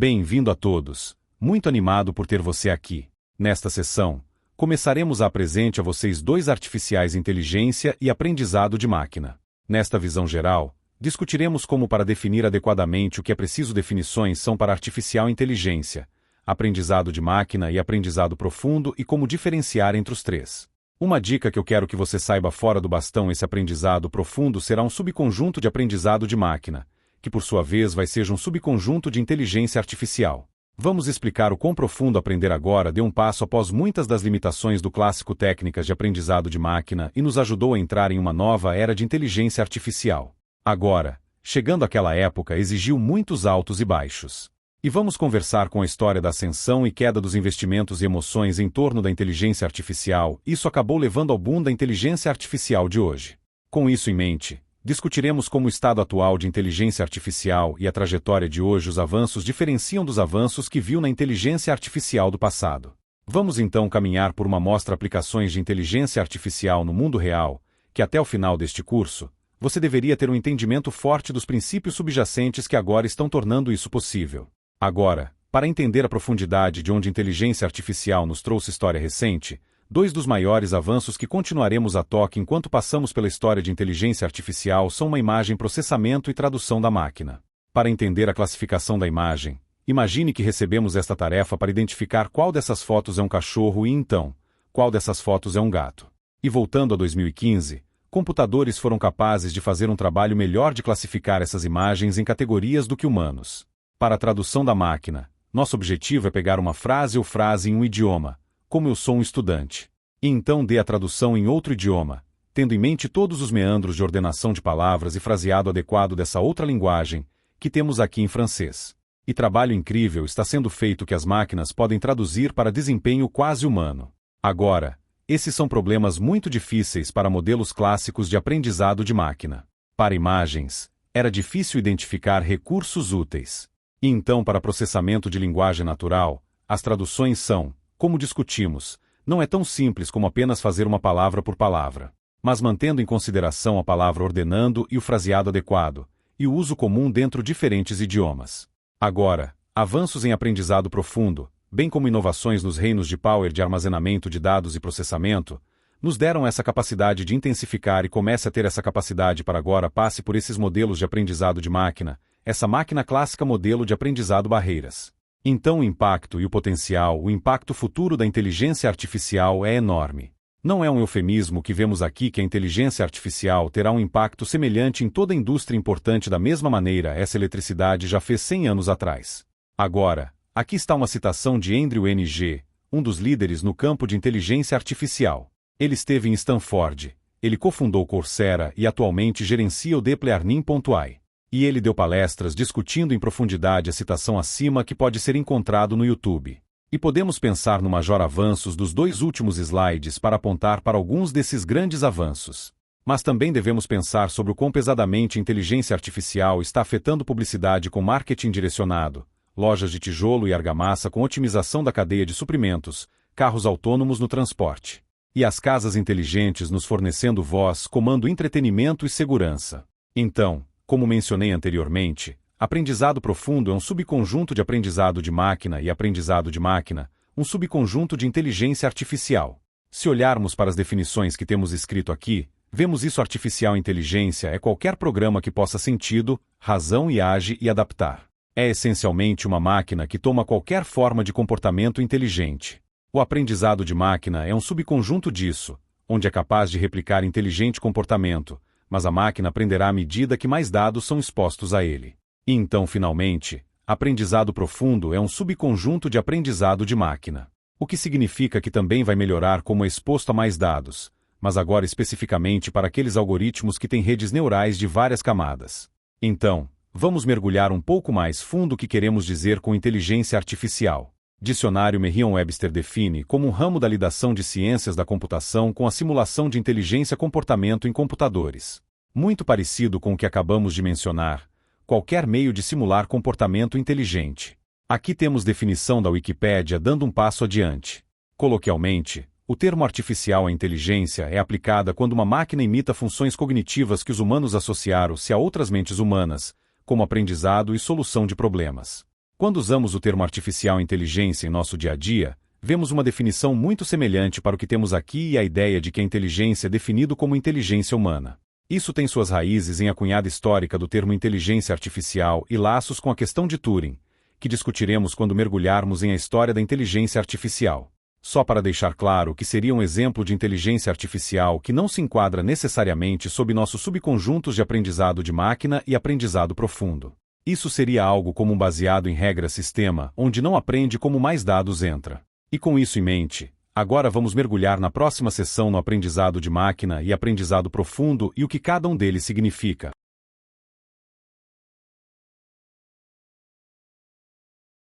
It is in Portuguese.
Bem-vindo a todos. Muito animado por ter você aqui. Nesta sessão, começaremos a apresentar a vocês dois artificiais inteligência e aprendizado de máquina. Nesta visão geral, discutiremos como para definir adequadamente o que é preciso definições são para artificial inteligência, aprendizado de máquina e aprendizado profundo e como diferenciar entre os três. Uma dica que eu quero que você saiba fora do bastão: esse aprendizado profundo será um subconjunto de aprendizado de máquina, que por sua vez vai ser um subconjunto de inteligência artificial. Vamos explicar o quão profundo aprender agora deu um passo após muitas das limitações do clássico técnicas de aprendizado de máquina e nos ajudou a entrar em uma nova era de inteligência artificial. Agora, chegando àquela época, exigiu muitos altos e baixos. E vamos conversar com a história da ascensão e queda dos investimentos e emoções em torno da inteligência artificial. Isso acabou levando ao boom da inteligência artificial de hoje. Com isso em mente, discutiremos como o estado atual de inteligência artificial e a trajetória de hoje os avanços diferenciam dos avanços que viu na inteligência artificial do passado. Vamos então caminhar por uma mostra aplicações de inteligência artificial no mundo real, que até o final deste curso, você deveria ter um entendimento forte dos princípios subjacentes que agora estão tornando isso possível. Agora, para entender a profundidade de onde a inteligência artificial nos trouxe história recente, dois dos maiores avanços que continuaremos a toque enquanto passamos pela história de inteligência artificial são uma imagem, processamento e tradução da máquina. Para entender a classificação da imagem, imagine que recebemos esta tarefa para identificar qual dessas fotos é um cachorro e então, qual dessas fotos é um gato. E voltando a 2015, computadores foram capazes de fazer um trabalho melhor de classificar essas imagens em categorias do que humanos. Para a tradução da máquina, nosso objetivo é pegar uma frase ou frase em um idioma, como eu sou um estudante, e então dê a tradução em outro idioma, tendo em mente todos os meandros de ordenação de palavras e fraseado adequado dessa outra linguagem, que temos aqui em francês. E trabalho incrível está sendo feito que as máquinas podem traduzir para desempenho quase humano. Agora, esses são problemas muito difíceis para modelos clássicos de aprendizado de máquina. Para imagens, era difícil identificar recursos úteis. E então, para processamento de linguagem natural, as traduções são, como discutimos, não é tão simples como apenas fazer uma palavra por palavra, mas mantendo em consideração a palavra ordenando e o fraseado adequado, e o uso comum dentro de diferentes idiomas. Agora, avanços em aprendizado profundo, bem como inovações nos reinos de power de armazenamento de dados e processamento, nos deram essa capacidade de intensificar e comece a ter essa capacidade para agora passe por esses modelos de aprendizado de máquina, essa máquina clássica modelo de aprendizado barreiras. Então o impacto e o potencial, o impacto futuro da inteligência artificial é enorme. Não é um eufemismo que vemos aqui que a inteligência artificial terá um impacto semelhante em toda a indústria importante da mesma maneira essa eletricidade já fez 100 anos atrás. Agora, aqui está uma citação de Andrew Ng, um dos líderes no campo de inteligência artificial. Ele esteve em Stanford, ele cofundou Coursera e atualmente gerencia o DeepLearning.ai. E ele deu palestras discutindo em profundidade a citação acima que pode ser encontrado no YouTube. E podemos pensar no major avanços dos dois últimos slides para apontar para alguns desses grandes avanços. Mas também devemos pensar sobre o quão pesadamente a inteligência artificial está afetando publicidade com marketing direcionado, lojas de tijolo e argamassa com otimização da cadeia de suprimentos, carros autônomos no transporte. E as casas inteligentes nos fornecendo voz, comando, entretenimento e segurança. Então, como mencionei anteriormente, aprendizado profundo é um subconjunto de aprendizado de máquina e aprendizado de máquina, um subconjunto de inteligência artificial. Se olharmos para as definições que temos escrito aqui, vemos isso: artificial inteligência é qualquer programa que possa sentido, razão e age e adaptar. É essencialmente uma máquina que toma qualquer forma de comportamento inteligente. O aprendizado de máquina é um subconjunto disso, onde é capaz de replicar inteligente comportamento, mas a máquina aprenderá à medida que mais dados são expostos a ele. E então, finalmente, aprendizado profundo é um subconjunto de aprendizado de máquina. O que significa que também vai melhorar como é exposto a mais dados, mas agora especificamente para aqueles algoritmos que têm redes neurais de várias camadas. Então, vamos mergulhar um pouco mais fundo o que queremos dizer com inteligência artificial. Dicionário Merriam-Webster define como um ramo da lidação de ciências da computação com a simulação de inteligência comportamento em computadores. Muito parecido com o que acabamos de mencionar, qualquer meio de simular comportamento inteligente. Aqui temos definição da Wikipédia dando um passo adiante. Coloquialmente, o termo artificial à inteligência é aplicada quando uma máquina imita funções cognitivas que os humanos associaram-se a outras mentes humanas, como aprendizado e solução de problemas. Quando usamos o termo artificial inteligência em nosso dia a dia, vemos uma definição muito semelhante para o que temos aqui e a ideia de que a inteligência é definido como inteligência humana. Isso tem suas raízes em a cunhada histórica do termo inteligência artificial e laços com a questão de Turing, que discutiremos quando mergulharmos em a história da inteligência artificial. Só para deixar claro que seria um exemplo de inteligência artificial que não se enquadra necessariamente sob nossos subconjuntos de aprendizado de máquina e aprendizado profundo. Isso seria algo como um baseado em regra-sistema, onde não aprende como mais dados entra. E com isso em mente, agora vamos mergulhar na próxima sessão no aprendizado de máquina e aprendizado profundo e o que cada um deles significa.